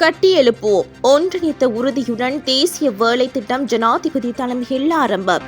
கட்டியெழுப்புவோம் ஒன்றிணைத்த உறுதியுடன் தேசிய வேலை திட்டம் ஜனாதிபதி தலைமையில் ஆரம்பம்.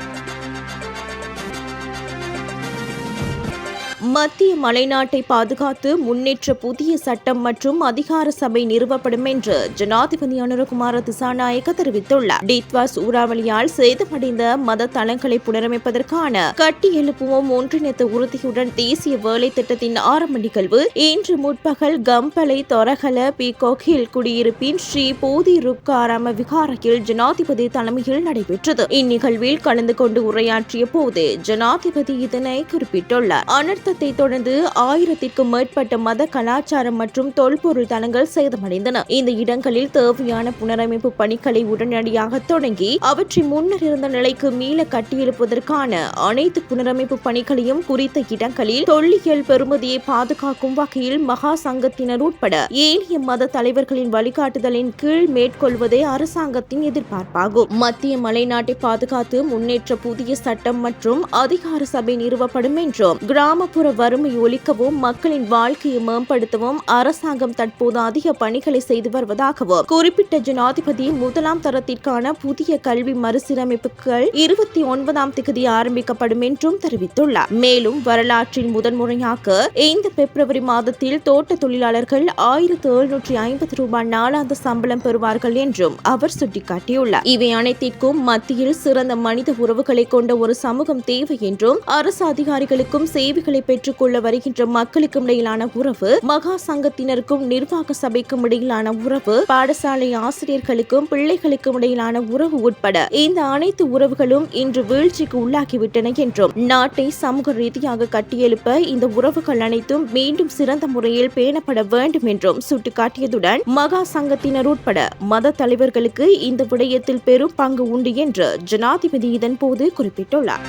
மத்திய மலைநாட்டை பாதுகாத்து முன்னேற்ற புதிய சட்டம் மற்றும் அதிகார சபை நிறுவப்படும் என்று ஜனாதிபதி அனுரகுமார திசாநாயக்க தெரிவித்துள்ளார். டிட்வா சூறாவளியால் சேதமடைந்த மத தளங்களை புனரமைப்பதற்கான கட்டி எழுப்புவோம் ஒன்றிணைத்த உறுதியுடன் தேசிய வேலை திட்டத்தின் ஆரம்ப நிகழ்வு இன்று முற்பகல் கம்பளை தொரகல பீகாக் ஹில் குடியிருப்பின் ஸ்ரீ போதி ருக்காராம விகாரையில் ஜனாதிபதி தலைமையில் நடைபெற்றது. இந்நிகழ்வில் கலந்து கொண்டு உரையாற்றிய போது ஜனாதிபதி இதனை குறிப்பிட்டுள்ளார். அனர்த்தத்தை தொடர்ந்து 1000க்கும் மேற்பட்ட மத கலாச்சாரம் மற்றும் தொல்பொருள் தலங்கள் சேதமடைந்தன. இந்த இடங்களில் தேவையான புனரமைப்பு பணிகளை உடனடியாக தொடங்கி அவற்றை முன்னர் இருந்த நிலைக்கு மீள கட்டியெழுப்பதற்கான அனைத்து புனரமைப்பு பணிகளையும் குறித்த இடங்களில் தொல்லியல் பெறுமதியை பாதுகாக்கும் வகையில் மகா சங்கத்தினர் உட்பட ஏனைய மத தலைவர்களின் வழிகாட்டுதலின் கீழ் மேற்கொள்வதே அரசாங்கத்தின் எதிர்பார்ப்பாகும். மத்திய மலைநாட்டை பாதுகாத்து முன்னேற்ற புதிய சட்டம் மற்றும் அதிகார சபை நிறுவப்படும் என்றும் கிராமப்புற வறுமை ஒழிக்கவும் மக்களின் வாழ்க்கையை மேம்படுத்தவும் அரசாங்கம் தற்போது அதிக பணிகளை செய்து வருவதாகவும் குறிப்பிட்ட ஜனாதிபதி முதலாம் தரத்திற்கான புதிய கல்வி மறுசீரமைப்புகள் 29ஆம் தேதி ஆரம்பிக்கப்படும் என்றும் தெரிவித்துள்ளார். மேலும் வரலாற்றின் முதன்முறையாக இந்த பிப்ரவரி மாதத்தில் தோட்ட தொழிலாளர்கள் 1750 ரூபாய் நாளாந்த சம்பளம் பெறுவார்கள் என்றும் அவர் சுட்டிக்காட்டியுள்ளார். இவை அனைத்திற்கும் மத்தியில் சிறந்த மனித உறவுகளை கொண்ட ஒரு சமூகம் தேவை என்றும் அரசு அதிகாரிகளுக்கும் சேவைகளை பெற்றுக்கொள்ள வருகின்ற மக்களுக்கும் இடையிலான உறவு, மகா சங்கத்தினருக்கும் நிர்வாக சபைக்கும் இடையிலான உறவு, பாடசாலை ஆசிரியர்களுக்கும் பிள்ளைகளுக்கும் இடையிலான உறவு உட்பட இந்த அனைத்து உறவுகளும் இன்று வீழ்ச்சிக்கு உள்ளாகிவிட்டன என்றும் நாட்டை சமூக ரீதியாக கட்டியெழுப்ப இந்த உறவுகள் அனைத்தும் மீண்டும் சிறந்த முறையில் பேணப்பட வேண்டும் என்றும் சுட்டிக்காட்டியதுடன் மகா சங்கத்தினர் உட்பட மத தலைவர்களுக்கு இந்த விடயத்தில் பெரும் பங்கு உண்டு என்று ஜனாதிபதி இதன்போது குறிப்பிட்டுள்ளார்.